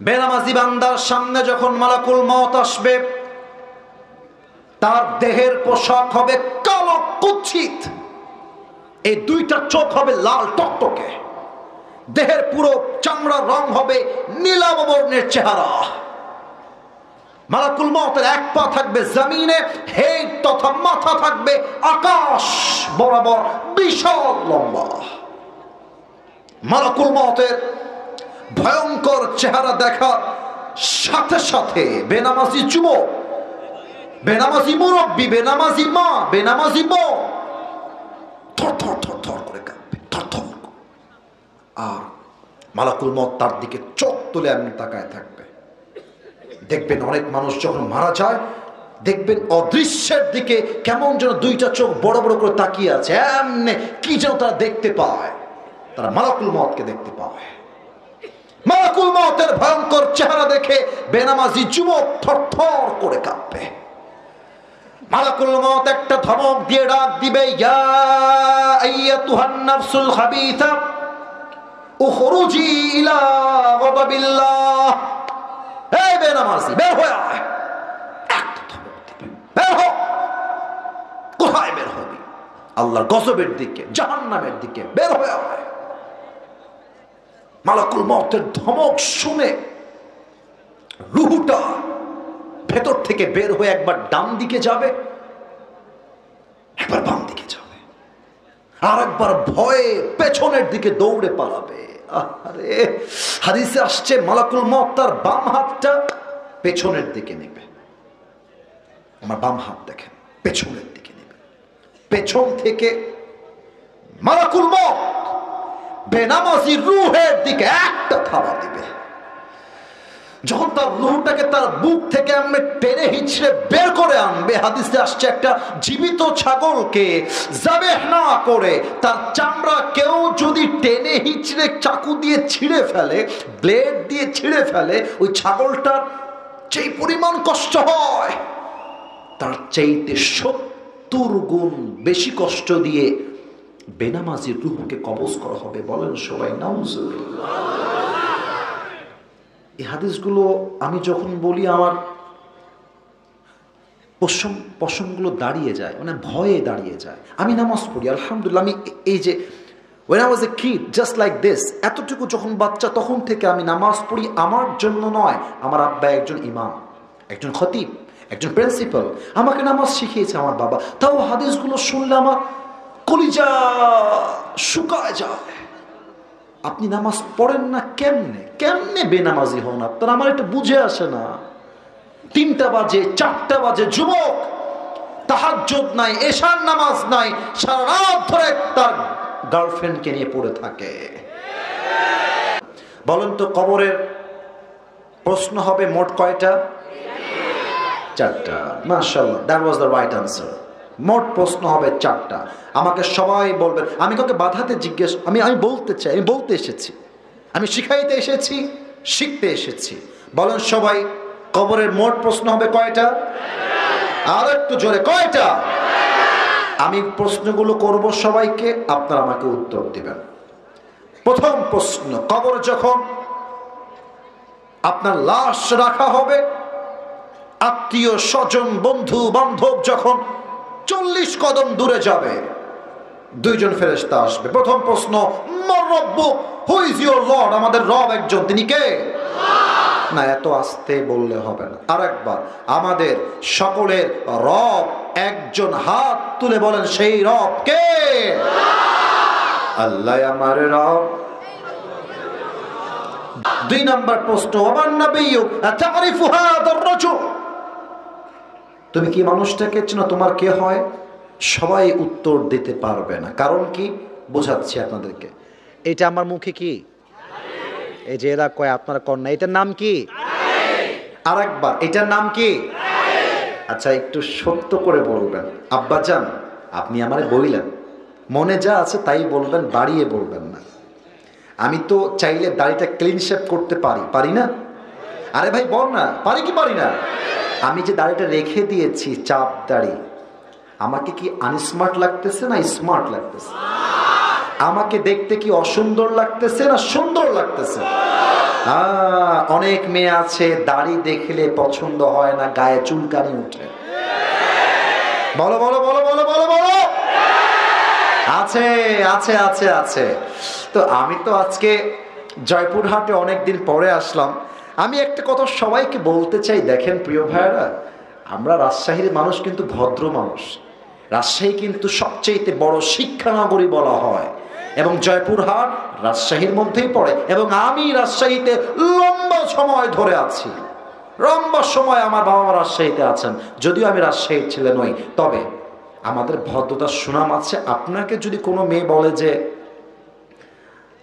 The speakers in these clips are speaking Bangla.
বেনামাজি বান্দার সামনে যখন মালাকুল মউত আসবে, তার দেহের পোশাক হবে কালো কুৎসিত, এই দুইটা চোখ হবে লাল টকটকে, দেহের পুরো চামড়ার রং হবে নীলাভ বর্ণের চেহারা। মালাকুল মউতের এক পা থাকবে জমিনে, হেড তথা মাথা থাকবে আকাশ বরাবর বিশাল লম্বা। মালাকুল মউতের ভয়ঙ্কর চেহারা দেখার সাথে সাথে বেনামাজি যুবক, বেনামাজি মুরব্বী, বেনামাজি মা, বেনামাজি বোন থর থর থর থর করে কাঁপবে, থর থর। আর মালাকুল মউত তার দিকে চোখ তুলে এমনি তাকায় থাকবে। দেখবেন অনেক মানুষ যখন মারা যায়, দেখবেন অদৃশ্যের দিকে কেমন যেন দুইটা চোখ বড় বড় করে তাকিয়ে আছে, এমনি কি যেন তারা দেখতে পায়, তারা মালাকুল মউতকে দেখতে পায়। মালাকুল মউতের ভয়ঙ্কর চেহারা দেখে বেনামাজি যুবক থর থর করে কাঁপবে। মালাকুল মউত একটা ধমক দিয়ে ডাক দিবে, ইয়া আইয়াতুহান নাফসুল খাবিসা উখরুজি ইলা গাদাবিল্লাহ। এই বেনামাজি বের হয়ে আয়, একটা ধমক দিবে, বের হ। কোথায় বের হবি? আল্লাহর গজবের দিকে, জাহান্নামের দিকে বের হয়ে আয়। মালাকুল মউতের ধমক শুনে রূহটা ভেতর থেকে বের হয়ে একবার ডান দিকে যাবে, একবার বাম দিকে যাবে, আর একবার ভয়ে পেছনের দিকে দৌড়ে পালাবে। আরে হাদিসে আসছে মালাকুল মউত তার বাম হাতটা পেছনের দিকে নেবে। আমার বাম হাত দেখেন, পেছনের দিকে নেবে। পেছন থেকে মালাকুল মউত বেনামাজি রূহের দিকে একটা থাবা দিবে। যখন তার রূহটাকে তার বুক থেকে এমনি টেনে হিচড়ে বের করে আনবে, হাদিসে আসছে একটা জীবিত ছাগলকে যাবেহ না করে তার চামড়া কেউ যদি টেনে হিচড়ে চাকু দিয়ে ছিঁড়ে ফেলে, ব্লেড দিয়ে ছিঁড়ে ফেলে, ওই ছাগলটার যেই পরিমাণ কষ্ট হয় তার চাইতে 70 গুণ বেশি কষ্ট দিয়ে বেনামাজির রূহকে কবজ করা হবে। বলেন সবাই নাউজুবিল্লাহ। এই হাদিসগুলো আমি যখন বলি আমার পশমগুলো দাঁড়িয়ে যায়, মানে ভয়ে দাঁড়িয়ে যায়। আমি নামাজ পড়ি আলহামদুলিল্লাহ। আমি এই যে when I was a kid just like this, এতটুকু যখন বাচ্চা তখন থেকে আমি নামাজ পড়ি। আমার জন্য নয়, আমার আব্বা একজন ইমাম, একজন খতিব, একজন প্রিন্সিপাল, আমাকে নামাজ শিখিয়েছে আমার বাবা। তাও হাদিসগুলো শুনলে আমার কলিজা শুকায় যায়। আপনি নামাজ পড়েন না কেমনে? কেমনে বেনামাজি হন আপনার? আমার এটা বুঝে আসে না। 3টা বাজে, 4টা বাজে, যুবক তাহাজ্জুদ নাই, এশার নামাজ নাই, সারা রাত ধরে তার গার্লফ্রেন্ডকে নিয়ে পড়ে থাকে। বলেন তো কবরের প্রশ্ন হবে মোট কয়টা? 4টা। মাশাআল্লাহ, that was the right answer. মোট প্রশ্ন হবে 4টা। আমাকে সবাই বলবেন, আমি কাউকে বাধাতে জিজ্ঞেস, আমি বলতে চাই, আমি বলতে এসেছি, আমি শিখাইতে এসেছি, শিখতে এসেছি। বলেন সবাই, কবরের মোট প্রশ্ন হবে কয়টা? আর একটু জোরে, কয়টা? আমি প্রশ্নগুলো করব সবাইকে, আপনারা আমাকে উত্তর দিবেন। প্রথম প্রশ্ন, কবর যখন আপনার লাশ রাখা হবে, আত্মীয় স্বজন বন্ধু বান্ধব যখন 40 কদম দূরে যাবে, 2 জন ফেরেশতা আসবে। প্রথম প্রশ্ন, মার রব্বুক, হু ইজ ইওর লর্ড? আমাদের রব একজন, তিনি কে? না, এত আস্তে বললে হবে না, আরেকবার। আমাদের সকলের রব একজন, হাত তুলে বলেন সেই রব কে? আল্লাহ আমার রব। 2 নম্বর প্রশ্ন, ওমান নাবিয়্যুক আতারিফু হাদার রাজুল? তুমি কি মানুষটাকে চেনো? তোমার কে হয়? সবাই উত্তর দিতে পারবে না। কারণ কি? বোঝাচ্ছি আপনাদেরকে। এটা আমার মুখে কি? এই যে এরা কয়, আপনারা কন না, এটার নাম কি? আরেকবার, এটার নাম কি? আচ্ছা, একটু সত্য করে বলবেন। আব্বাজান, আপনি আমারে বললেন, মনে যা আছে তাই বলবেন, বাড়িয়ে বলবেন না। আমি তো চাইলে দাড়িটা ক্লিন শেভ করতে পারি, পারি না? আরে ভাই বল না, পারি কি পারি না? আমি যে দাড়িটা রেখে দিয়েছি, চাপ দাড়ি, আমাকে কি আনস্মার্ট লাগতেছে না স্মার্ট লাগতেছে? আমাকে দেখতে কি অসুন্দর লাগতেছে না সুন্দর লাগতেছে? অনেক মেয়ে আছে দাড়ি দেখলে পছন্দ হয় না, গায়ে চুলকানি উঠে। বলো বলো বলো বলো বলো বলো। আছে আছে আছে আছে। তো আমি তো আজকে জয়পুরহাটে অনেকদিন পরে আসলাম। আমি একটা কথা সবাইকে বলতে চাই, দেখেন প্রিয় ভাইয়েরা, আমরা রাজশাহীর মানুষ কিন্তু ভদ্র মানুষ। রাজশাহী কিন্তু সবচেয়ে বড় শিক্ষানগরী বলা হয়, এবং জয়পুরহাট রাজশাহীর মধ্যেই পড়ে। এবং আমি রাজশাহীতে লম্বা সময় ধরে আছি, লম্বা সময় আমার বাবা মা রাজশাহীতে আছেন, যদিও আমি রাজশাহীর ছেলে নই। তবে আমাদের ভদ্রতার সুনাম আছে। আপনাকে যদি কোনো মেয়ে বলে যে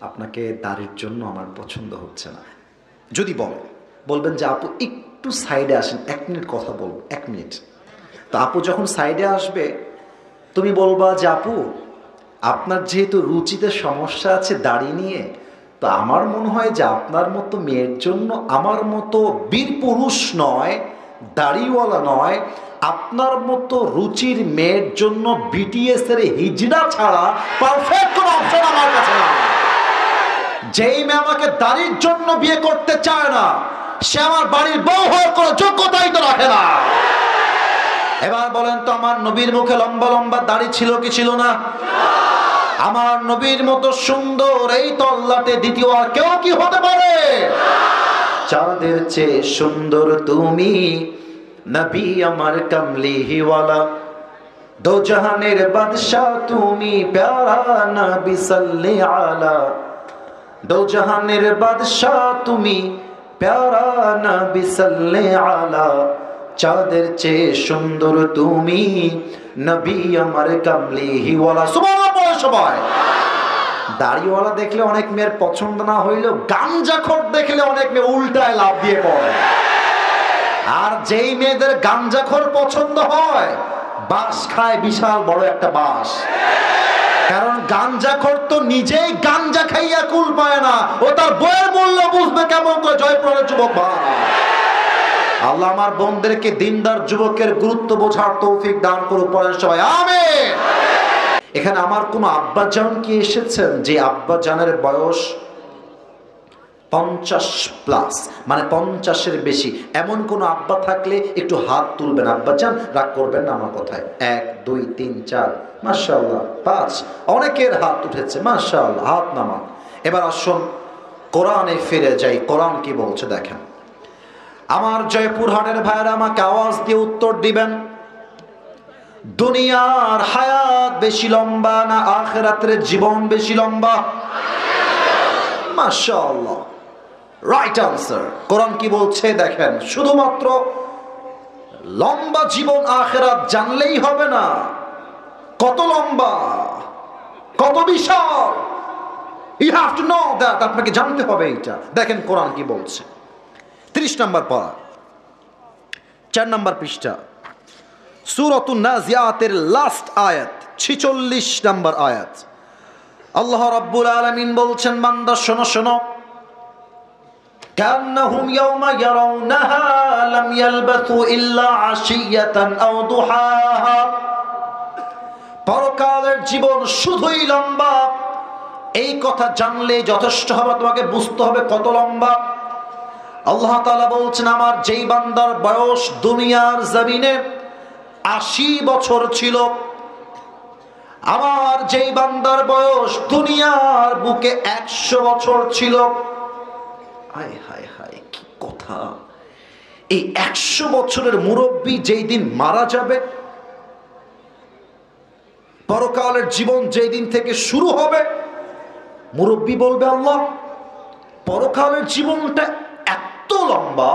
আপনাকে দাড়ির জন্য আমার পছন্দ হচ্ছে না, যদি বলবেন যে আপু একটু সাইডে আসেন, 1 মিনিট কথা বলবো, 1 মিনিট। তো আপু যখন সাইডে আসবে তুমি বলবা যে আপু আপনার যেহেতু রুচিতে সমস্যা আছে দাড়ি নিয়ে, তো আমার মনে হয় যে আপনার মতো মেয়ের জন্য আমার মতো বীর পুরুষ নয়, দাড়িওয়ালা নয়, আপনার মতো রুচির মেয়ের জন্য বিটিএস এর হিজড়া ছাড়া পারফেক্ট কোনো অপশন আমার কাছে না। যেই মেয়ে আমাকে দাড়ির জন্য বিয়ে করতে চায় না, সে আমার বাড়ির বউ হওয়ার কোনো যোগ্যতাই তো রাখে না। এবার বলেন তো, আমার নবীর মুখে লম্বা লম্বা দাড়ি ছিল কি ছিল না? আমার নবীর মতো সুন্দর এই তল্লাটে দ্বিতীয় আর কেউ কি হতে পারে? চাঁদের চেয়ে সুন্দর তুমি, নবী আমার কামলিওয়ালা, দো জাহানের বাদশাহ তুমি, প্যারা নবী সাল্লি আলা, দো জাহানের বাদশাহ তুমি, প্যারা নবী সাল্লি আলা, চাঁদের চেয়ে সুন্দর তুমি, নবী আমার কামলিওয়ালা। সুবহানাল্লাহ। সবাই দাড়িওয়ালা দেখলে অনেক মেয়ের পছন্দ না হইলেও গাঞ্জাখোর দেখলে অনেক মেয়ে উল্টায় লাভ দিয়ে পড়ে। আর যেই মেয়েদের গাঞ্জাখোর পছন্দ হয়, বাঁশ খায় বিশাল বড় একটা বাঁশ। কারণ গাঞ্জাখোর তো নিজেই গাঞ্জা খাইয়া কুল পায় না, ও তার বইয়ের মূল্য বুঝবে কেমন করে? জয়পুরের যুবক ভাই, আল্লাহ আমার বোনদেরকে দিনদার যুবকের গুরুত্ব বোঝার তৌফিক দান করুক, পড়েন সবাই আমিন। এখানে আমার কোন আব্বাজান কি এসেছেন যে আব্বাজানের বয়স 50+, মানে 50-এর বেশি? এমন কোন আব্বা থাকলে একটু হাত তুলবেন। আব্বাজান রাগ করবেন না আমার কথায়। 1 2 3 4, মাশাআল্লাহ 5, অনেকের হাত উঠেছে, মাশাআল্লাহ, হাত নামান। এবার আসুন কোরআনে ফিরে যাই। কোরআন কি বলছে দেখেন। আমার জয়পুরহাটের ভাইরা আমাকে আওয়াজ দিয়ে উত্তর দিবেন, দুনিয়ার হায়াত বেশি লম্বা না আখিরাতের জীবন বেশি লম্বা? মাশাআল্লাহ, রাইট আনসার। কোরআন কি বলছে দেখেন, শুধুমাত্র লম্বা জীবন আখিরাত জানলেই হবে না, কত লম্বা, কত বিশাল, you have to know that. আপনাকে জানতে হবে এটা। দেখেন কোরআন কি বলছে। 30 নম্বর পারা, 4 নম্বর পৃষ্ঠা, সূরাতুন নাজিয়াতের লাস্ট আয়াত, 46 নম্বর আয়াত। আল্লাহ রাব্বুল আলামিন বলছেন, বান্দা শোনো শোনো, কান্নাহুম ইয়াওমা ইয়ারাউনাহা লাম ইয়ালবাথু ইল্লা আশিয়াতান আও দুহাহা। পরকালের জীবন শুধুই লম্বা, এই কথা জানলে যথেষ্ট হবে, তোমাকে বুঝতে হবে কত লম্বা। আল্লাহ তাআলা বলছেন, আমার যেই বান্দার বয়স দুনিয়ার জমিনে 80 বছর ছিল, আমার যেই বান্দার বয়স দুনিয়ার বুকে 100 বছর ছিল। হায় হায় হায়, কি কথা! এই 100 বছরের মুরব্বী যেই দিন মারা যাবে, পরকালের জীবন যেই দিন থেকে শুরু হবে, মুরব্বী বলবে, আল্লাহ পরকালের জীবনটা এত লম্বা,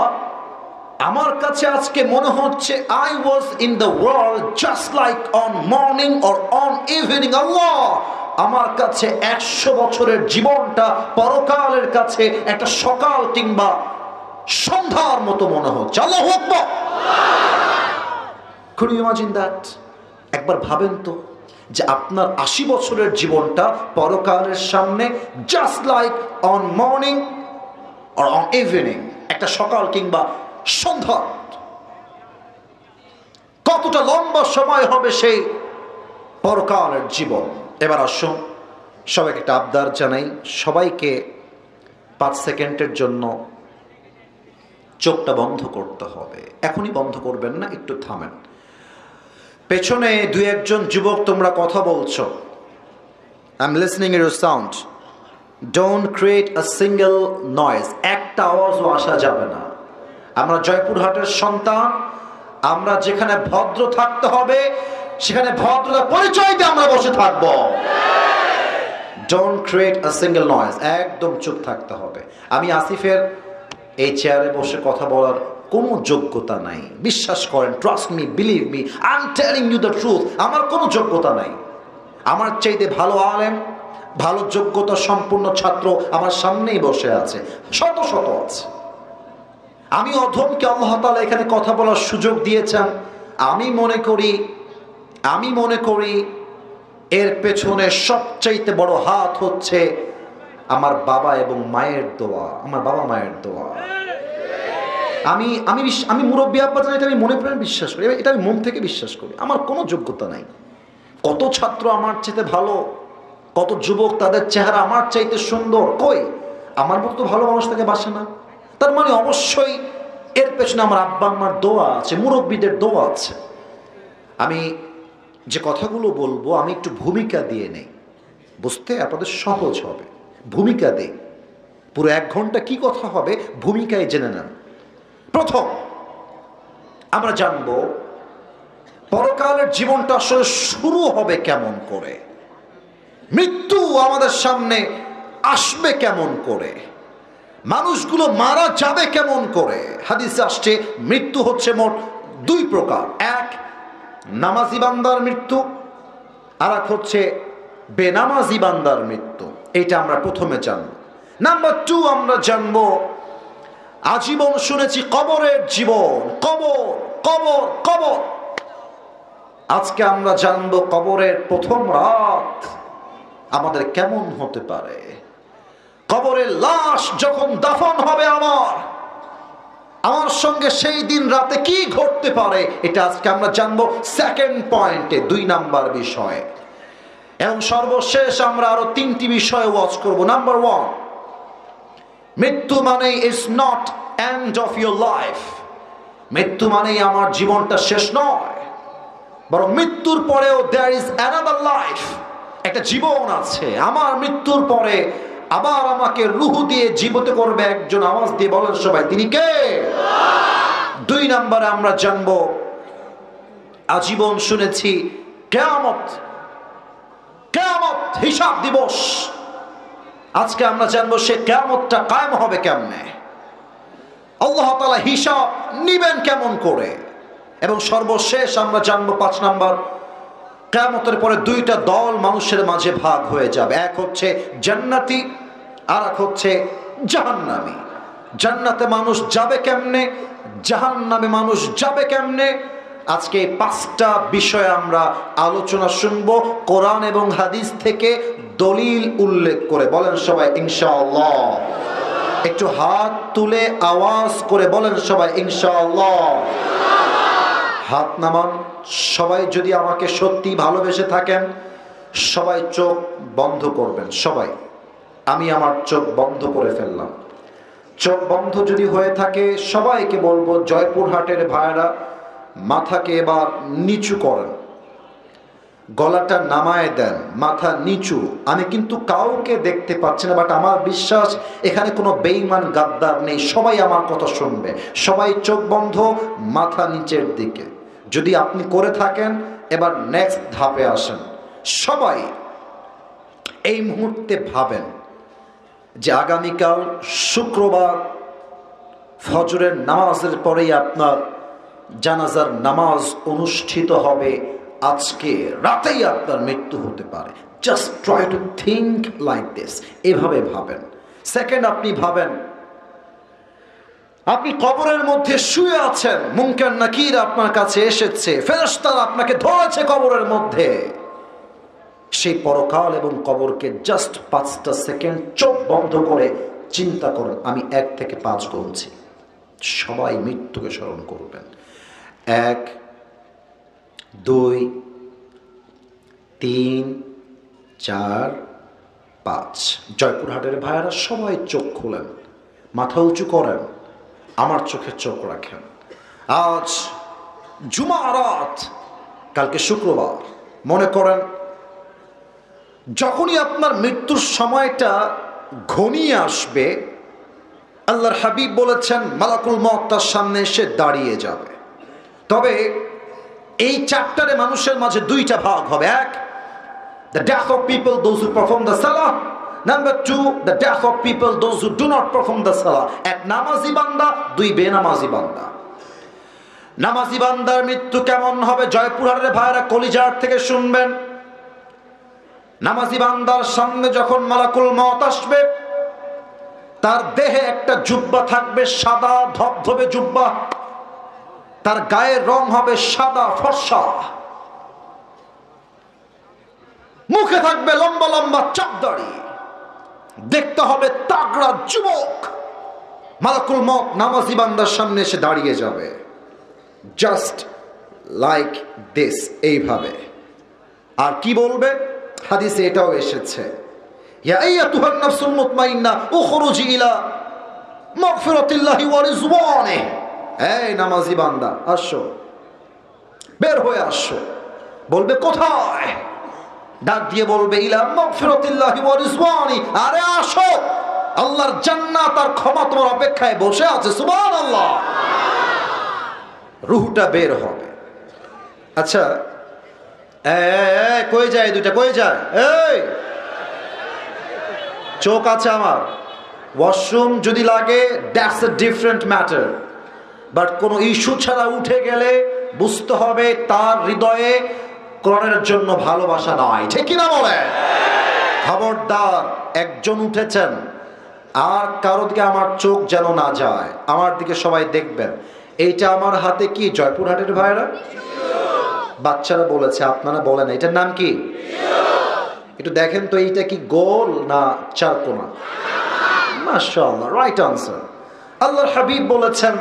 আমার কাছে আজকে মনে হচ্ছে I was in the world just like on morning or on evening. আল্লাহ, আমার কাছে 100 বছরের জীবনটা পরকালের কাছে একটা সকাল কিংবা সন্ধ্যার মতো মনে হচ্ছে। আল্লাহু আকবার। Could you imagine that? একবার ভাবেন তো যে আপনার 80 বছরের জীবনটা পরকালের সামনে just like on morning or on evening, একটা সকাল কিংবা সন্ধ্যা। কতটা লম্বা সময় হবে সেই পরকালের জীবন। এবার আসুন সবাইকে একটা আবদার জানাই, সবাইকে 5 সেকেন্ডের জন্য চোখটা বন্ধ করতে হবে। এখনই বন্ধ করবেন না, একটু থামেন। পেছনে 2-1 যুবক তোমরা কথা বলছো, I am listening your sound. Don't create a single noise, একটা আওয়াজও আসা যাবে না। আমরা জয়পুরহাটের সন্তান, আমরা যেখানে ভদ্র থাকতে হবে সেখানে ভদ্রতার পরিচয় দিয়ে আমরা বসে থাকবো। Don't create a single noise, একদম চুপ থাকতে হবে। আমি আসিফের এই চেয়ারে বসে কথা বলার কোনো যোগ্যতা নাই, বিশ্বাস করেন, trust me, believe me, I am telling you the truth. আমার কোনো যোগ্যতা নাই। আমার চাইতে ভালো আলেম, ভালো যোগ্যতা সম্পূর্ণ ছাত্র আমার সামনেই বসে আছে, শত শত আছে। আমি অধমকে আল্লাহ তাআলা এখানে কথা বলার সুযোগ দিয়েছেন। আমি মনে করি এর পেছনে সবচাইতে বড় হাত হচ্ছে আমার বাবা এবং মায়ের দোয়া, আমার বাবা মায়ের দোয়া। আমি মুরব্বী আব্বা জানি, এটা আমি মনে প্রাণে বিশ্বাস করি, এটা আমি মন থেকে বিশ্বাস করি। আমার কোনো যোগ্যতা নাই। কত ছাত্র আমার চাইতে ভালো, কত যুবক তাদের চেহারা আমার চাইতে সুন্দর, কই আমার মতো ভালো মানুষ তাকে বাসে না। তার মানে অবশ্যই এর পেছনে আমার আব্বা আম্মার দোয়া আছে, মুরব্বীদের দোয়া আছে। আমি যে কথাগুলো বলবো আমি একটু ভূমিকা দিয়ে নেই, বুঝতে আপনাদের সহজ হবে। ভূমিকা দেই, পুরো 1 ঘন্টা কি কথা হবে ভূমিকায় জেনে নেন। প্রথম আমরা জানবো পরকালের জীবনটা আসলে শুরু হবে কেমন করে, মৃত্যু আমাদের সামনে আসবে কেমন করে, মানুষগুলো মারা যাবে কেমন করে। হাদিসে আসছে মৃত্যু হচ্ছে মোট 2 প্রকার। এক, নামাজি বান্দার মৃত্যু, আর এক হচ্ছে বেনামাজি বান্দার মৃত্যু। এটা আমরা প্রথমে জানব। নাম্বার 2 আমরা জানবো আজীবন শুনেছি কবরের জীবন, কবর কবর কবর। আজকে আমরা জানবো কবরের প্রথম রাত আমাদের কেমন হতে পারে, কবরের লাশ যখন দাফন হবে আমার সঙ্গে সেই দিন রাতে কি ঘটতে পারে, এটা আজকে আমরা জানবো সেকেন্ড পয়েন্টে, 2 নাম্বার বিষয়। এবং সর্বশেষ আমরা আরো 3টি বিষয় ওয়াচ করব। নাম্বার 1, মৃত্যু মানে is not end of your life. মৃত্যু মানেই আমার জীবনটা শেষ নয়, বরং মৃত্যুর পরেও দেয়ার ইজ অ্যানাদার লাইফ, একটা জীবন আছে। আমার মৃত্যুর পরে আবার আমাকে রূহ দিয়ে জীবিত করবে একজন। আওয়াজ দিয়ে বলেন সবাই, তিনি কে? 2 নম্বরে আমরা জানবো আজীবন শুনেছি কিয়ামত, কিয়ামত হিসাব দিবস। আজকে আমরা জানবো সে কিয়ামতটা কায়েম হবে কেমনে, আল্লাহ তাআলা হিসাব নিবেন কেমন করে। এবং সর্বশেষ আমরা জানবো 5 নাম্বার, কিয়ামতের পরে 2টা দল মানুষের মাঝে ভাগ হয়ে যাবে। এক হচ্ছে জান্নাতি, আর এক হচ্ছে জাহান্নামী। জান্নাতে মানুষ যাবে কেমনে, জাহান্নামে মানুষ যাবে কেমনে, আজকে এই 5টা বিষয়ে আমরা আলোচনা শুনবো কোরআন এবং হাদিস থেকে দলিল উল্লেখ করে। বলেন সবাই ইনশাআল্লাহ। একটু হাত তুলে আওয়াজ করে বলেন সবাই ইনশাআল্লাহ। হাত নামান সবাই। যদি আমাকে সত্যি ভালোবেসে থাকেন সবাই চোখ বন্ধ করবেন। সবাই, আমি আমার চোখ বন্ধ করে ফেললাম। চোখ বন্ধ যদি হয়ে থাকে সবাইকে বলবো, জয়পুরহাটের ভাইরা মাথাকে এবার নিচু করেন, গলাটা নামায় দেন, মাথা নিচু। আমি কিন্তু কাউকে দেখতে পাচ্ছি না, বাট আমার বিশ্বাস এখানে কোনো বেঈমান গাদ্দার নেই, সবাই আমার কথা শুনবে। সবাই চোখ বন্ধ, মাথা নিচের দিকে। যদি আপনি করে থাকেন এবার নেক্সট ধাপে আসেন। সবাই এই মুহূর্তে ভাবেন যে আগামীকাল শুক্রবার ফজরের নামাজের পরেই আপনার জানাজার নামাজ অনুষ্ঠিত হবে, আজকে রাতেই আপনার মৃত্যু হতে পারে। Just try to think like this, এভাবে ভাবেন। সেকেন্ড, আপনি ভাবেন আপনি কবরের মধ্যে শুয়ে আছেন, মুনকার নাকির আপনার কাছে এসেছে, ফেরেশতারা আপনাকে ধরেছে কবরের মধ্যে। সেই পরকাল এবং কবরকে জাস্ট 5টা সেকেন্ড চোখ বন্ধ করে চিন্তা করুন। আমি 1 থেকে 5 গুনছি, সবাই মৃত্যুকে স্মরণ করবেন। 1, 2, 3, 4, 5 জয়পুরহাটের ভাইয়েরা সবাই চোখ খুলেন, মাথা উঁচু করেন, আমার চোখে চোখ রাখেন। আজ জুমারাত, কালকে শুক্রবার। মনে করেন যখনই আপনার মৃত্যুর সময়টা ঘনিয়ে আসবে, আল্লাহর হাবিব বলেছেন মালাকুল মউত তার সামনে এসে দাঁড়িয়ে যাবে। তবে এই চ্যাপ্টারে মানুষের মাঝে দুইটা ভাগ হবে। এক, the death of people, those who perform the salah. Number 2, the death of people, those who do not perform the salah. এক নামাজি বান্দা, দুই বেনামাজি বান্দা। নামাজি বান্দার মৃত্যু কেমন হবে? জয়পুরহাটের ভাইরা কলিজার থেকে শুনবেন। নামাজি বান্দার সামনে যখন মালাকুল মউত আসবে, তার দেহে একটা জুব্বা থাকবে, সাদা ধবধবে জুব্বা। তার গায়ের রং হবে সাদা ফর্সা, মুখে থাকবে লম্বা লম্বা চাপদাড়ি, দেখতে হবে তাগড়া যুবক। মালাকুল মউত নামাজি বান্দার সামনে এসে দাঁড়িয়ে যাবে, জাস্ট লাইক দিস, এইভাবে। আর কি বলবে? হাদিসে এটাও এসেছে, ইয়া আইয়াতুহান নাফসুল মুতমাইন্না উখরুজি ইলা মাগফিরাতিল্লাহি ওয়া রিজওয়ানিহি। এই নামাজি বান্দা, আসো, বের হয়ে আসো। বলবে কোথায়? ডাক দিয়ে বলবে ইলা মাগফিরাতিল্লাহি ওয়া রিজওয়ানিহি। আরে আসো, আল্লাহর জান্নাত আর ক্ষমা তোমার অপেক্ষায় বসে আছে। সুবহানাল্লাহ। রূহটা বের হবে। আচ্ছা, কই যায় দুইটা? কই যায়? এই চোখ আছে আমার, ওয়াশরুম যদি লাগে that's a different matter, but কোনো ইস্যু ছাড়া উঠে গেলে বুঝতে হবে তার হৃদয়ে কোরআনের জন্য ভালোবাসা নাই। ঠিক কিনা বলে? খবরদার, একজন উঠেছেন, আর কারো দিকে আমার চোখ যেন না যায়, আমার দিকে সবাই দেখবেন। এইটা আমার হাতে কি জয়পুরহাটের ভাইরা? বাচ্চারা বলেছে, আপনারা বলেন এটার নাম কি? একটু দেখেন তো, এইটা কি গোল না চারকোনা? মাশাআল্লাহ, রাইট আনসার। আল্লাহর হাবিব বলেছেন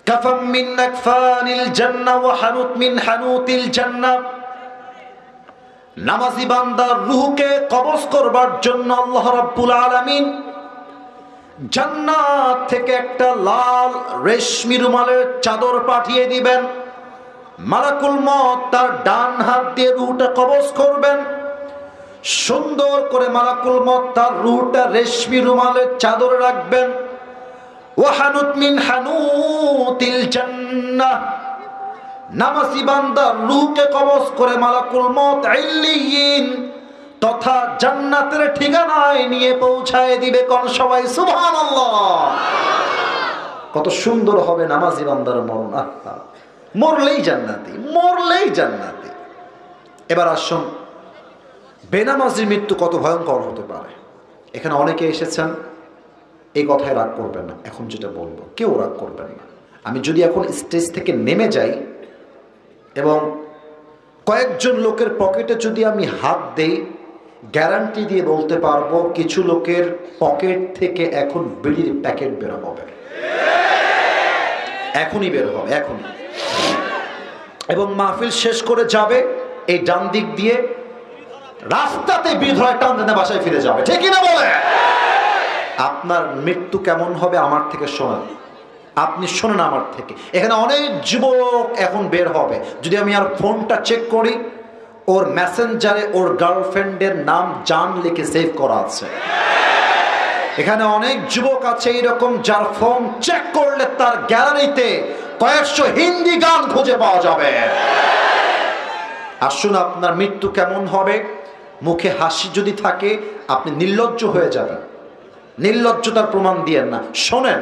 কাফাম মিন আকফানিল জান্নাহ ওয়া হানুত মিন হানুতিল জান্নাহ। নামাজি বান্দার রূহকে কবজ করবার জন্য আল্লাহ রাব্বুল আলামিন জান্নাত থেকে একটা লাল রেশমি রুমালের চাদর পাঠিয়ে দিবেন। মালাকুল মউত তার ডান হাত দিয়ে রূহটা কবজ করবেন। সুন্দর করে মালাকুল মউত তার রূহটা রেশমি রুমালের চাদরে রাখবেন। ওয়া হানুত মিন হানুতিল জান্নাহ। নামাজি বান্দার রূহকে কবজ করে মালাকুল মউত ইল্লিয়িন তথা জান্নাতের ঠিকানায় নিয়ে পৌঁছায় দিবে। কোন সবাই সুবহানাল্লাহ। কত সুন্দর হবে নামাজি বান্দার মরণ। আহা, মরলেই জান্নাতি, মরলেই জান্নাতি। এবার আসুন, বেনামাজির মৃত্যু কত ভয়ঙ্কর হতে পারে। এখানে অনেকে এসেছেন, এই কথায় রাগ করবেন না, এখন যেটা বলবো কেউ রাগ করবেন না। আমি যদি এখন স্টেজ থেকে নেমে যাই এবং কয়েকজন লোকের পকেটে যদি আমি হাত দেই, গ্যারান্টি দিয়ে বলতে পারবো কিছু লোকের পকেট থেকে এখন বিড়ির প্যাকেট বের হবে, এখনই বের হবে, এখনই। এবং মাহফিল শেষ করে যাবে এই ডান দিক দিয়ে, রাস্তাতে বিড়ি ধরে টান টেনে বাসায় ফিরে যাবে। ঠিক কিনা বলে? আপনার মৃত্যু কেমন হবে আমার থেকে শোনেন, আপনি শোনেন আমার থেকে। এখানে অনেক যুবক এখন বের হবে। যদি আমি আর ফোনটা চেক করি, ওর মেসেঞ্জারে ওর গার্লফ্রেন্ডের নাম জান লিখে সেভ করা আছে। এখানে অনেক যুবক আছে এইরকম, যার ফোন চেক করলে তার গ্যালারিতে কয়েকশো হিন্দি গান খুঁজে পাওয়া যাবে। আসুন, আপনার মৃত্যু কেমন হবে? মুখে হাসি যদি থাকে আপনি নির্লজ্জ হয়ে যাবেন, নির্লজ্জতার প্রমাণ দিয়েন না। শোনেন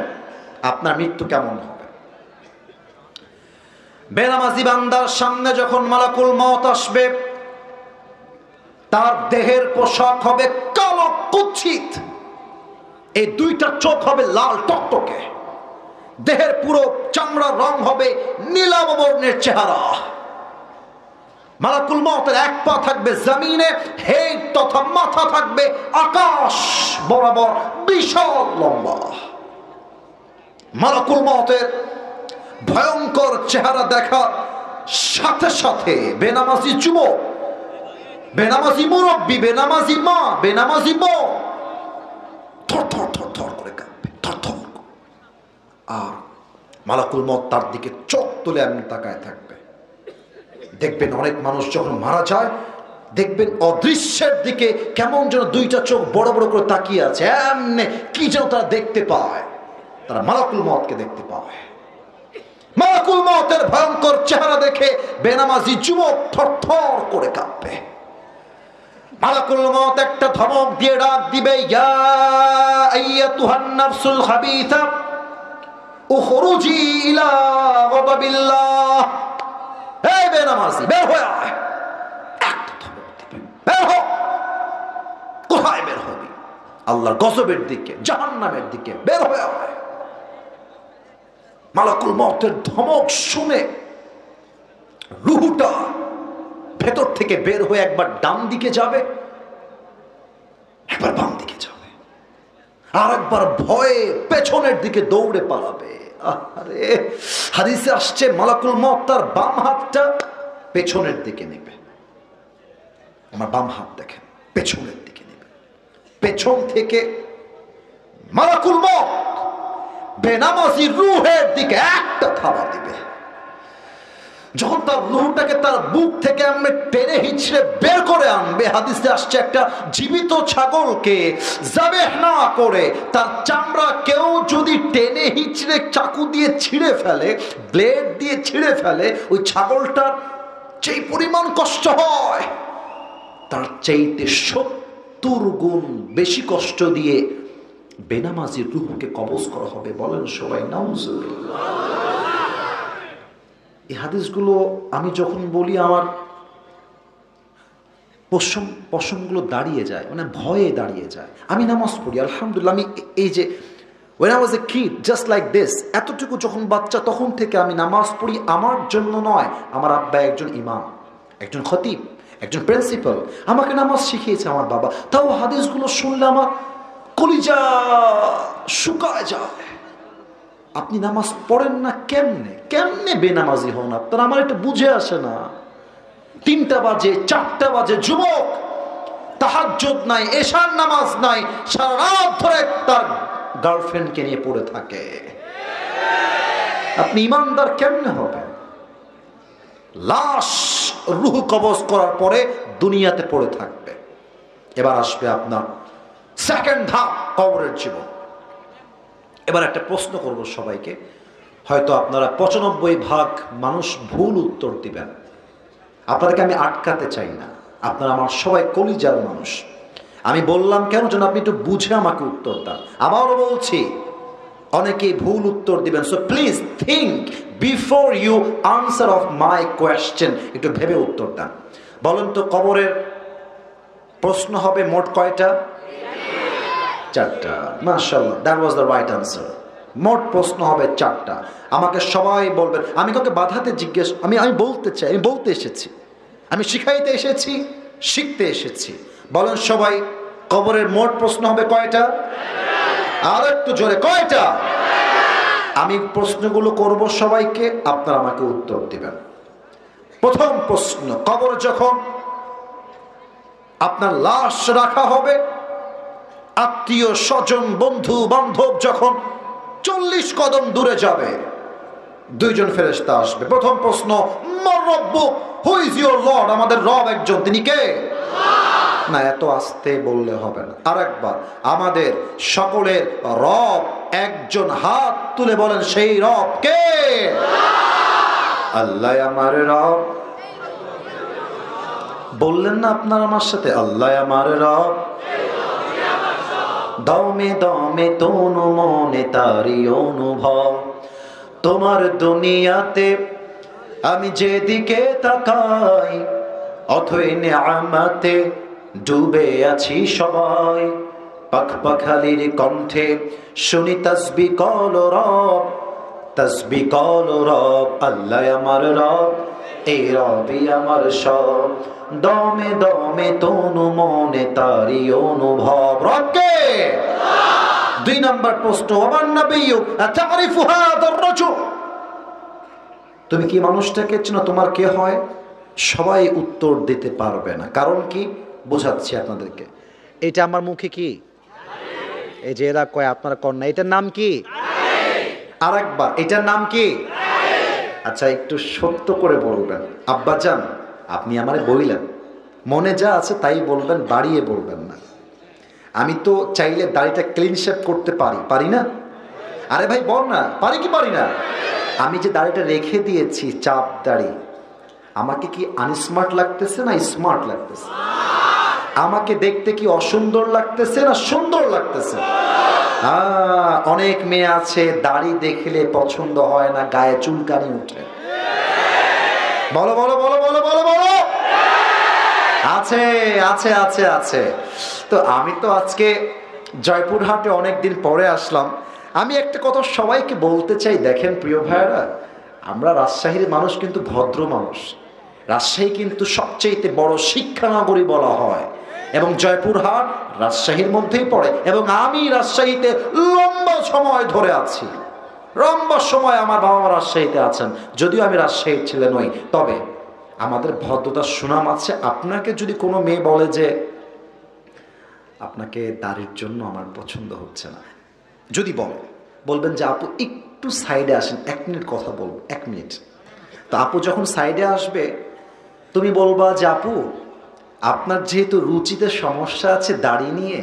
আপনার মৃত্যু কেমন হবে। বেনামাজি বান্দার সামনে যখন মালাকুল মউত আসবে, তার দেহের পোশাক হবে কালো কুৎসিত, এই দুইটা চোখ হবে লাল টকটকে, দেহের পুরো চামড়ার রং হবে নীলাভ বর্ণের চেহারা। মালাকুল মউতের এক পা থাকবে জমিনে, হেড তথা মাথা থাকবে আকাশ বরাবর, বিশাল লম্বা। মালাকুল মউতের ভয়ঙ্কর চেহারা দেখা সাথে সাথে বেনামাজি যুবক বেনামাজি মুরব্বী, বেনামাজি মা, বেনামাজি বোন থর থর থর থর করে কাঁপবে, থর থর। আর মালাকুল মউত তার দিকে চোখ তুলে এমনি তাকায় থাকবে। দেখবেন অনেক মানুষ যখন মারা যায়, দেখবেন অদৃশ্যের দিকে কেমন যেন দুইটা চোখ বড় বড় করে তাকিয়ে আছে, এমনি কি যেন তারা দেখতে পায়, তারা মালাকুল মউতকে দেখতে পায়। মালাকুল মউতের ভয়ঙ্কর চেহারা দেখে বেনামাজি যুবক থরথর করে কাঁপবে। মালাকুল মউত একটা ধমক দিয়ে ডাক দিবে, ইয়া আইয়াতুহান নাফসুল খাবিসা উখরুজি ইলা গাদাবিল্লাহ। এই বেনামাজি, বের হয়ে আয়। একটা ধমক দিবে, বের হ। কোথায় বের হবি? আল্লাহর গজবের দিকে, জাহান্নামের দিকে বের হয়ে আয়। মালাকুল মউতের ধমক শুনে রূহটা ভেতর থেকে বের হয়ে একবার ডান দিকে যাবে, একবার বাম দিকে যাবে, আর একবার ভয়ে পেছনের দিকে দৌড়ে পালাবে। আরে হাদিসে আসছে মালাকুল মউত তার বাম হাতটা পেছনের দিকে নেবে। আমার বাম হাত দেখেন, পেছনের দিকে নেবে। পেছন থেকে মালাকুল মউত বেনামাজি রূহের দিকে একটা থাবা দিবে। যখন তার রূহটাকে তার বুক থেকে এমনি টেনে হিচড়ে বের করে আনবে, হাদিসে আসছে একটা জীবিত ছাগলকে যাবেহ না করে তার চামড়া কেউ যদি টেনে হিচড়ে চাকু দিয়ে ছিঁড়ে ফেলে, ব্লেড দিয়ে ছিঁড়ে ফেলে, ওই ছাগলটার যেই পরিমাণ কষ্ট হয় তার চাইতে 70 গুণ বেশি কষ্ট দিয়ে বেনামাজির রূহকে কবজ করা হবে। বলেন সবাই নাউজুবিল্লাহ। এই হাদিসগুলো আমি যখন বলি আমার পশমগুলো দাঁড়িয়ে যায়, মানে ভয়ে দাঁড়িয়ে যায়। আমি নামাজ পড়ি আলহামদুলিল্লাহ। আমি এই যে when I was a kid just like this, এতটুকু যখন বাচ্চা তখন থেকে আমি নামাজ পড়ি। আমার জন্য নয়, আমার আব্বা একজন ইমাম, একজন খতিব, একজন প্রিন্সিপাল, আমাকে নামাজ শিখিয়েছে আমার বাবা। তাও হাদিসগুলো শুনলে আমার কলিজা শুকায় যায়। আপনি নামাজ পড়েন না কেমনে? কেমনে বেনামাজি হন আপনার? আমার এটা বুঝে আসে না। 3টা বাজে, 4টা বাজে, যুবক তাহাজ্জুদ নাই, এশার নামাজ নাই, সারা রাত ধরে তার গার্লফ্রেন্ডকে নিয়ে পড়ে থাকে। আপনি ইমানদার কেমনে হবেন? লাশ রূহ কবজ করার পরে দুনিয়াতে পড়ে থাকবে। এবার আসবে আপনার সেকেন্ড ধাপ, কবরের জীবন। এবার একটা প্রশ্ন করব সবাইকে, হয়তো আপনারা 95% মানুষ ভুল উত্তর দিবেন। আপনাদেরকে আমি আটকাতে চাই না, আপনারা আমার সবাই কলিজার মানুষ। আমি বললাম কেন, যেন আপনি একটু বুঝে আমাকে উত্তর দেন। আবারও বলছি, অনেকেই ভুল উত্তর দিবেন। So please think before you answer of my question. একটু ভেবে উত্তর দেন। বলেন তো, কবরের প্রশ্ন হবে মোট কয়টা? 4টা। মাশাআল্লাহ, that was the right answer. মোট প্রশ্ন হবে 4টা। আমাকে সবাই বলবেন, আমি কাউকে বাধাতে জিজ্ঞেস, আমি বলতে চাই, আমি বলতে এসেছি, আমি শিখাইতে এসেছি, শিখতে এসেছি। বলেন সবাই, কবরের মোট প্রশ্ন হবে কয়টা? আর একটু জোরে, কয়টা? আমি প্রশ্নগুলো করব সবাইকে, আপনারা আমাকে উত্তর দিবেন। প্রথম প্রশ্ন, কবর যখন আপনার লাশ রাখা হবে, আত্মীয় স্বজন বন্ধু বান্ধব যখন 40 কদম দূরে যাবে, 2জন ফেরেশতা আসবে। প্রথম প্রশ্ন, মার রব্বুক, হু ইজ ইওর লর্ড? আমাদের রব একজন, তিনি কে? না, এত আস্তে বললে হবে না, আরেকবার। আমাদের সকলের রব একজন, হাত তুলে বলেন সেই রব কে? আল্লাহ আমার রব। বললেন না আপনার আমার সাথে, আল্লাহ আমার রব। দমে দমে তনু মনে তারি অনুভব, তোমার দুনিয়াতে আমি যেদিকে তাকাই, অথই নিয়ামতে ডুবে আছি সবাই। পাখ পাখালির কণ্ঠে শুনি তাসবিহ কল রব, তাসবিহ কল রব। আল্লাহ আমার রব, এই রবই আমার সব। দমে দমে তনু মনে তারি অনুভব, রবকে। 2 নম্বর প্রশ্ন, ওমান নবিয়্যু আতারিফু হাদার রাজুল? তুমি কি মানুষটাকে চেনো? তোমার কে হয়? সবাই উত্তর দিতে পারবে না। কারণ কি? বোঝাচ্ছি আপনাদেরকে। এটা আমার মুখে কি? এই যে এরা কয় আপনারা কন্যা, এটার নাম কি? আরেকবার, এটার নাম কি? আচ্ছা, একটু সত্য করে বলবেন। আব্বাজান, আপনি আমারে বইলেন, মনে যা আছে তাই বলবেন, বাড়িয়ে বলবেন না। আমি তো চাইলে দাড়িটা ক্লিন শেভ করতে পারি, পারি না? আরে ভাই বল না, পারি কি পারি না? আমি যে দাড়িটা রেখে দিয়েছি, চাপ দাড়ি, আমাকে কি আনস্মার্ট লাগতেছে না স্মার্ট লাগতেছে? আমাকে দেখতে কি অসুন্দর লাগতেছে না সুন্দর লাগতেছে? অনেক মেয়ে আছে দাড়ি দেখলে পছন্দ হয় না, গায়ে চুলকানি উঠে। বলো বলো বলো বলো বলো বলো। আছে আছে আছে আছে। তো আমি তো আজকে জয়পুরহাটে অনেকদিন পরে আসলাম। আমি একটা কথা সবাইকে বলতে চাই, দেখেন প্রিয় ভাইয়েরা, আমরা রাজশাহীর মানুষ কিন্তু ভদ্র মানুষ। রাজশাহী কিন্তু সবচেয়ে বড় শিক্ষানগরী বলা হয়, এবং জয়পুরহাট রাজশাহীর মধ্যেই পড়ে। এবং আমি রাজশাহীতে লম্বা সময় ধরে আছি, লম্বা সময় আমার বাবা মা রাজশাহীতে আছেন, যদিও আমি রাজশাহীর ছেলে নই। তবে আমাদের ভদ্রতার সুনাম আছে। আপনাকে যদি কোনো মেয়ে বলে যে আপনাকে দাড়ির জন্য আমার পছন্দ হচ্ছে না, যদি বলবেন যে আপু একটু সাইডে আসেন, 1 মিনিট কথা বলবো, 1 মিনিট। তো আপু যখন সাইডে আসবে, তুমি বলবা যে আপু আপনার যেহেতু রুচিতে সমস্যা আছে দাড়ি নিয়ে,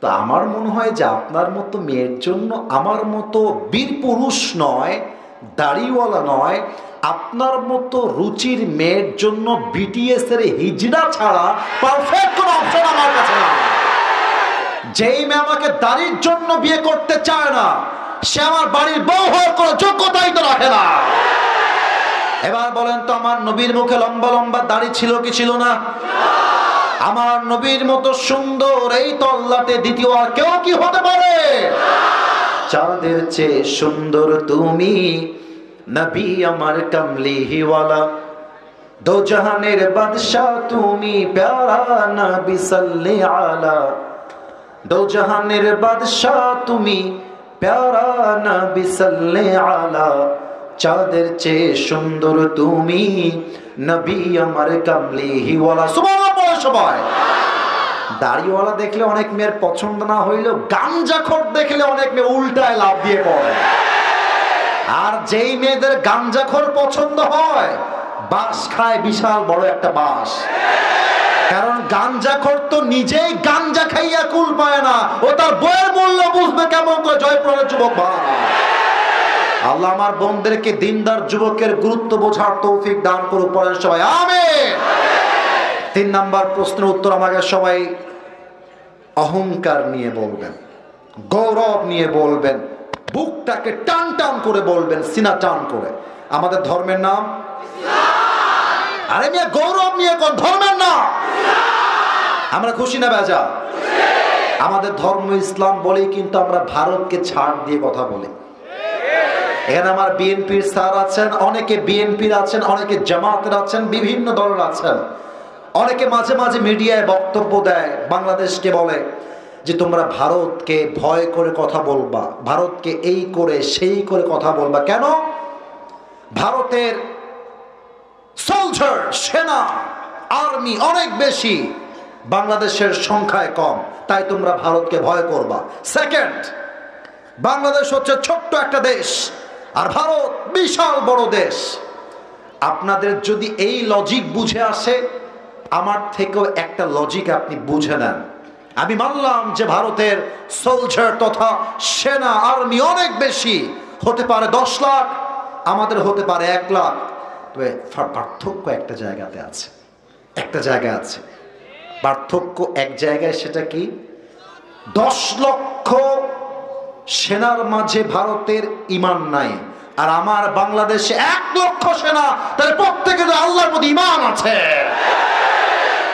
তো আমার মনে হয় যে আপনার মতো মেয়ের জন্য, আমার মতো বীর পুরুষ নয়, দাড়িওয়ালা নয়, আপনার মতো রুচির মেয়ের জন্য বিটিএস এর হিজড়া ছাড়া পারফেক্ট কোনো অপশন আমার কাছে না। যেই মেয়ে আমাকে দাড়ির জন্য বিয়ে করতে চায় না, সে আমার বাড়ির বউ হওয়ার কোনো যোগ্যতাই তো রাখে না। এবার বলেন তো, আমার নবীর মুখে লম্বা লম্বা দাড়ি ছিল কি ছিল না? আমার নবীর মতো সুন্দর এই তল্লাটে দ্বিতীয় আর কেউ কি হতে পারে? চাঁদের চেয়ে সুন্দর তুমি, নবী আমার কামলিওয়ালা, দো জাহানের বাদশা তুমি, প্যারা নবী সাল্লি আলা, দো জাহানের বাদশা তুমি, প্যারা নবী সাল্লি আলা, চাঁদের চেয়ে সুন্দর তুমি, নবী আমার কামলিওয়ালা। সুবহানাল্লাহ সবাই। দাড়িওয়ালা দেখলে অনেক মেয়ের পছন্দ না হইলেও গাঞ্জাখোর দেখলে অনেক মেয়ে উল্টায় লাভ দিয়ে পড়ে। আর যেই মেয়েদের গাঞ্জাখোর পছন্দ হয়, বাঁশ খায় বিশাল বড় একটা বাঁশ। কারণ গাঞ্জাখোর তো নিজেই গাঞ্জা খাইয়া কুল পায় না, ও তার বইয়ের মূল্য বুঝবে কেমন করে? জয়পুরের যুবক ভাই, আল্লাহ আমার বোনদেরকে দিনদার যুবকের গুরুত্ব বোঝার তৌফিক দান করুক, পড়েন সবাই আমিন। 3 নাম্বার প্রশ্নের উত্তর আমাকে সবাই অহংকার নিয়ে বলবেন, গৌরব নিয়ে বলবেন, বুকটাকে টান টান করে বলবেন, সিনা টান করে। আমাদের ধর্মের নাম ইসলাম। আরে মিয়া, গৌরব নিয়ে কোন ধর্মের নাম? আমরা খুশি না বেজা? আমাদের ধর্ম ইসলাম বলেই কিন্তু আমরা ভারতকে ছাড় দিয়ে কথা বলি। এখানে আমার বিএনপির স্যার আছেন, অনেকে বিএনপির আছেন, অনেকে জামাতের আছেন, বিভিন্ন দলের আছেন। অনেকে মাঝে মাঝে মিডিয়ায় বক্তব্য দেয়, বাংলাদেশকে বলে যে তোমরা ভারতকে ভয় করে কথা বলবা, ভারতকে এই করে সেই করে কথা বলবা। কেন? ভারতের সোলজার, সেনা, আর্মি অনেক বেশি, বাংলাদেশের সংখ্যায় কম, তাই তোমরা ভারতকে ভয় করবা। সেকেন্ড, বাংলাদেশ হচ্ছে ছোট্ট একটা দেশ, আর ভারত বিশাল বড় দেশ। আপনাদের যদি এই লজিক বুঝে আসে, আমার থেকেও একটা লজিক আপনি বুঝে নেন। আমি মানলাম যে ভারতের সোলজার তথা সেনা, আর্মি অনেক বেশি, হতে পারে 10 লাখ, আমাদের হতে পারে 1 লাখ। তবে পার্থক্য একটা জায়গাতে আছে, একটা জায়গায় আছে পার্থক্য, এক জায়গায়। সেটা কি? 10 লক্ষ সেনার মাঝে ভারতের ঈমান নাই, আর আমার বাংলাদেশে 1 লক্ষ সেনা, তাহলে প্রত্যেকের আল্লাহর প্রতি ঈমান আছে।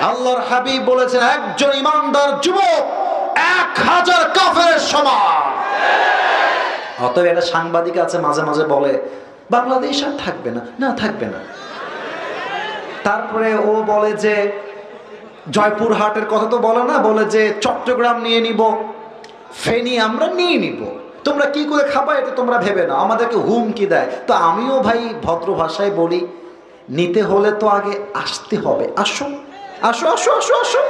আল্লাহর হাবিব বলেছেন, একজন ঈমানদার যুবক 1000 কাফেরের সমান। অতএব একটা সাংবাদিক আছে মাঝে মাঝে বলে বাংলাদেশ আর থাকবে না, না থাকবে না। তারপরে ও বলে যে জয়পুরহাটের কথা তো বলে না, বলে যে চট্টগ্রাম নিয়ে নিব, ফেনী আমরা নিয়ে নিব, তোমরা কি করে খাবা এটা তোমরা ভেবে না, আমাদেরকে হুমকি দেয়। তো আমিও ভাই ভদ্র ভাষায় বলি, নিতে হলে তো আগে আসতে হবে। আসো আসো আসো আসো আসো।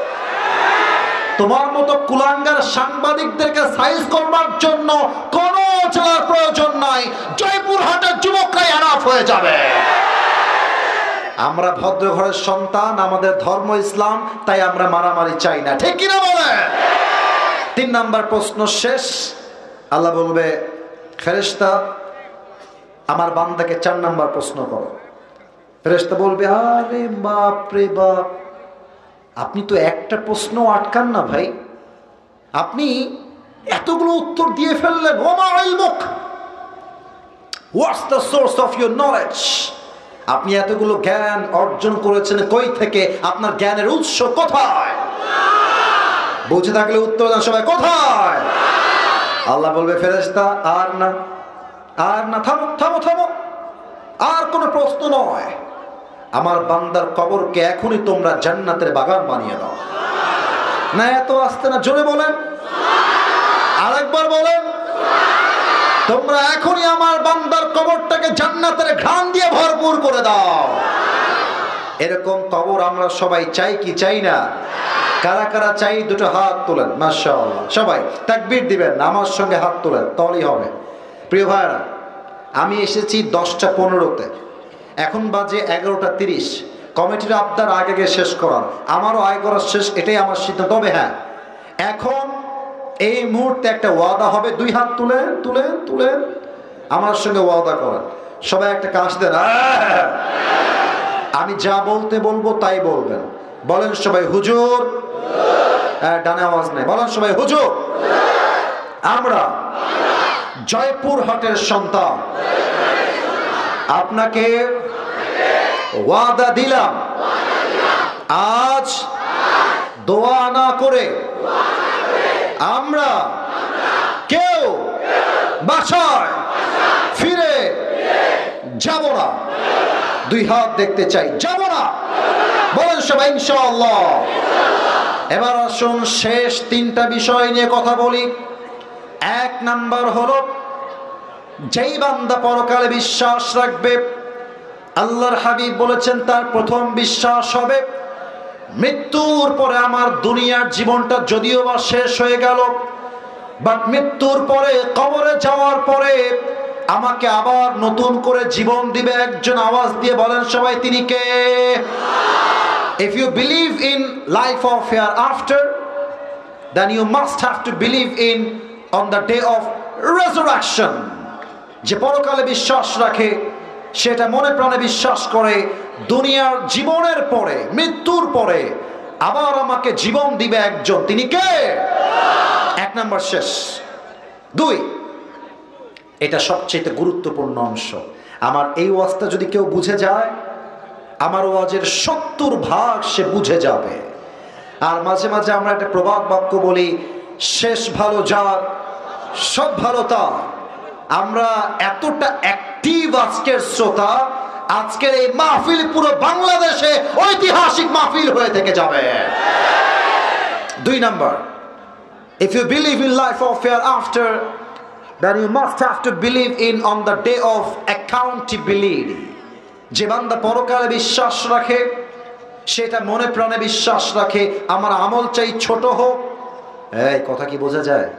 তোমার মতো কুলাঙ্গার সাংবাদিকদেরকে সাইজ করবার জন্য কোনো জেলার প্রয়োজন নাই, জয়পুরহাটের যুবকরাই এনাফ হয়ে যাবে। আমরা ভদ্র ঘরের সন্তান, আমাদের ধর্ম ইসলাম, তাই আমরা মারামারি চাই না, ঠিক কিনা বলে? 3 নাম্বার প্রশ্ন শেষ। আল্লাহ বলবে, ফেরেশতা আমার বান্দাকে 4 নাম্বার প্রশ্ন করো। ফেরেশতা বলবে, আরে বাপ রে বাপ, আপনি তো একটা প্রশ্ন আটকান না ভাই, আপনি এতগুলো উত্তর দিয়ে ফেললেন। ওমা ইলমুক, what's the source of your knowledge? আপনি এতগুলো জ্ঞান অর্জন করেছেন কই থেকে? আপনার জ্ঞানের উৎস কোথায়? বুঝে থাকলে উত্তর দেন সবাই, কোথায়? আল্লাহ বলবে, ফেরেশতা আর না, আর না, থামো থামো থামো, আর কোনো প্রশ্ন নয়। আমার বান্দার কবরকে এখনই তোমরা জান্নাতের বাগান বানিয়ে দাও। না এত আসতে না, জোরে বলেন, আরেকবার বলেন। তোমরা এখনই আমার বান্দার কবরটাকে জান্নাতের ঘ্রাণ দিয়ে ভরপুর করে দাও। এরকম কবর আমরা সবাই চাই কি চাই না? কারা কারা চাই দুটো হাত তোলেন, মাশাআল্লাহ। সবাই তাকবীর দিবেন, আমার সঙ্গে হাত তোলেন, তাহলেই হবে। প্রিয় ভাইরা, আমি এসেছি 10টা 15-তে, এখন বাজে 11টা 30। কমিটির আবদার আগে গিয়ে শেষ করার, আমারও আয় করার শেষ, এটাই আমার সিদ্ধান্ত। তবে হ্যাঁ, এখন এই মুহূর্তে একটা ওয়াদা হবে। 2 হাত তুলেন তুলেন তুলেন, আমার সঙ্গে ওয়াদা করেন। সবাই একটা কাজ দেন। আমি যা বলতে বলবো তাই বলবেন। বলেন সবাই হুজুর। ডানে আওয়াজ নেই, বলেন সবাই হুজুর। আমরা জয়পুরহাটের সন্তান, আপনাকে ওয়াদা দিলাম, আজ দোয়া না করে আমরা কেউ বাসায় ফিরে যাব না। 2 হাত দেখতে চাই, যাব না। বলেন সবাই ইনশাআল্লাহ। এবার আসুন শেষ 3টা বিষয় নিয়ে কথা বলি। 1 নাম্বার হলো, যেই বান্দা পরকালে বিশ্বাস রাখবে, আল্লাহর হাবিব বলেছেন তার প্রথম বিশ্বাস হবে, মৃত্যুর পরে আমার দুনিয়ার জীবনটা যদিও বা শেষ হয়ে গেল, বাট মৃত্যুর পরে, কবরে যাওয়ার পরে আমাকে আবার নতুন করে জীবন দিবে একজন। আওয়াজ দিয়ে বলেন সবাই, তিনি কে? If you believe in life of hereafter, then you must have to believe in on the day of resurrection. যে পরকালে বিশ্বাস রাখে, সেটা মনে প্রাণে বিশ্বাস করে দুনিয়ার জীবনের পরে, মৃত্যুর পরে আবার আমাকে জীবন দিবে একজন, তিনি কে? 1 নাম্বার শেষ। 2, এটা সবচেয়ে গুরুত্বপূর্ণ অংশ। আমার এই ওয়াজটা যদি কেউ বুঝে যায়, আমার ওয়াজের 70% সে বুঝে যাবে। আর মাঝে মাঝে আমরা একটা প্রবাদ বাক্য বলি, শেষ ভালো যার সব ভালো তার। আমরা এতটা অ্যাক্টিভ আজকের শ্রোতা, আজকের এই মাহফিল পুরো বাংলাদেশে ঐতিহাসিক মাহফিল হয়ে থেকে যাবে। 2 number, if you believe in life of hereafter, then you must have to believe in on the day of accountability. যে বান্দা পরকালে বিশ্বাস রাখে, সেটা মনে প্রাণে বিশ্বাস রাখে, আমার আমল চাই ছোট হোক। এই কথা কি বোঝা যায়?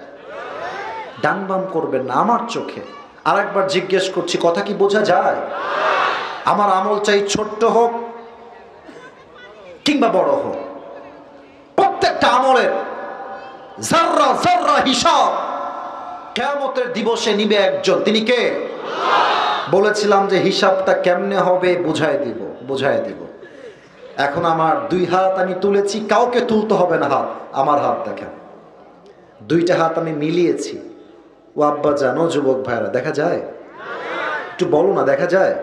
ডান বাম করবেন না আমার চোখে। আরেকবার জিজ্ঞেস করছি, কথা কি বোঝা যায়? আমার আমল চাই ছোট্ট হোক কিংবা বড় হোক, প্রত্যেকটা আমলের জাররা জাররা হিসাব কিয়ামতের দিবসে নিবে একজন, তিনি কে? বলেছিলাম যে হিসাবটা কেমনে হবে বুঝায় দিব। এখন আমার 2 হাত আমি তুলেছি, কাউকে তুলতে হবে না হাত। আমার হাত দেখেন, 2টা হাত আমি মিলিয়েছি। ও আব্বা জানো, যুবক ভাইরা, দেখা যায়? একটু বলো না, দেখা যায়?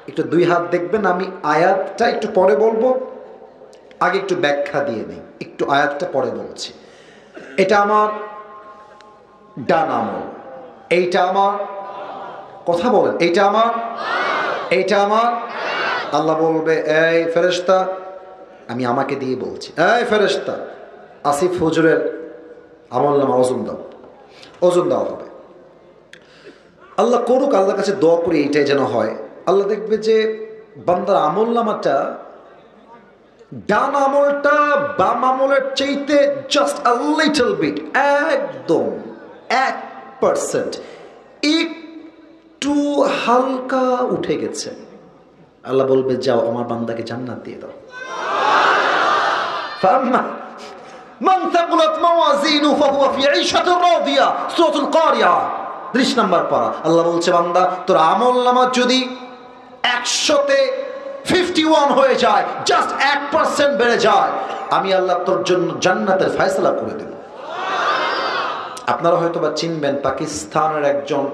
একটু 2 হাত দেখবেন। আমি আয়াতটা একটু পরে বলবো, আগে একটু ব্যাখ্যা দিয়ে নেই, একটু আয়াতটা পরে বলছি। এটা আমার ডান আমল, এইটা আমার, কথা বলেন, এইটা আমার, এইটা আমার। আল্লাহ বলবে, এই ফেরেশতা, আমি আমাকে দিয়ে বলছি, এই ফেরেশতা, আসিফ হুজুরের আমল নামা ওজন দেওয়া হবে। আল্লাহ করুক, আল্লাহর কাছে দোয়া করি এইটাই যেন হয়। আল্লাহ দেখবে যে বান্দার আমল নামাটা ডান আমলটা বাম আমলের চাইতে জাস্ট আ লিটল বিট, একদম 1% একটু হালকা উঠে গেছে, আল্লাহ বলবে যাও আমার বান্দাকে জান্নাত দিয়ে দাও। মান থাকুলাত মাওয়াজিনু ফাহুয়া ফি ঈশাতির রাদিয়া, সূরাতুল কারিয়া 30 নম্বর পারা। আল্লাহ বলছে বান্দা তোর আমল নামা যদি 100-তে 51 হয়ে যায়, জাস্ট 1% বেড়ে যায়, আমি আল্লাহ তোর জন্য জান্নাতের ফয়সালা করে দেব। আপনারা হয়তো বা চিনবেন পাকিস্তানের একজন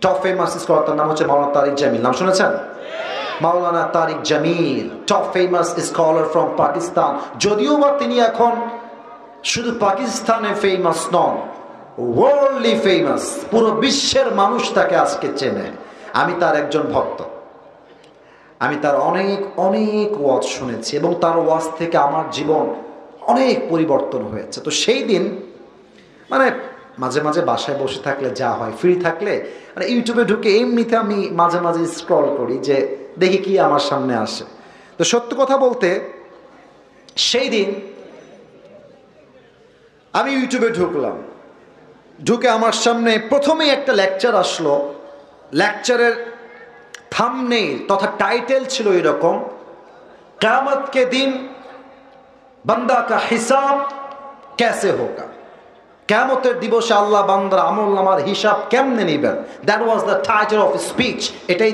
টপ ফেমাস স্কলার, তার নাম হচ্ছে মাওলানা তারিক জামিল। নাম শুনেছেন? Maulana Tariq Jameel, top famous scholar from Pakistan. যদিও বা তিনি এখন শুধু পাকিস্তানে ফেমাস নন, ওয়ার্ল্ডলি ফেমাস, পুরো বিশ্বের মানুষ তাকে আজকে চেনে। আমি তার একজন ভক্ত, আমি তার অনেক অনেক ওয়াজ শুনেছি এবং তার ওয়াজ থেকে আমার জীবন অনেক পরিবর্তন হয়েছে। তো সেই দিন মানে মাঝে মাঝে বাসায় বসে থাকলে যা হয়, ফ্রি থাকলে মানে ইউটিউবে ঢুকে এমনিতে আমি মাঝে মাঝে স্ক্রল করি যে দেখি কি আমার সামনে আসে। তো সত্য কথা বলতে সেই দিন আমি ইউটিউবে ঢুকলাম, ঢুকে আমার সামনে প্রথমেই একটা লেকচার আসলো। লেকচারের থাম্বনেইল তথা টাইটেল ছিল এরকম, কিয়ামত কে দিন বান্দা কা হিসাব कैसे होगा, কিয়ামতের দিবসে আল্লাহ বান্দার আমল নামার হিসাব কেমনে নেবেন। That was the title of speech. এটাই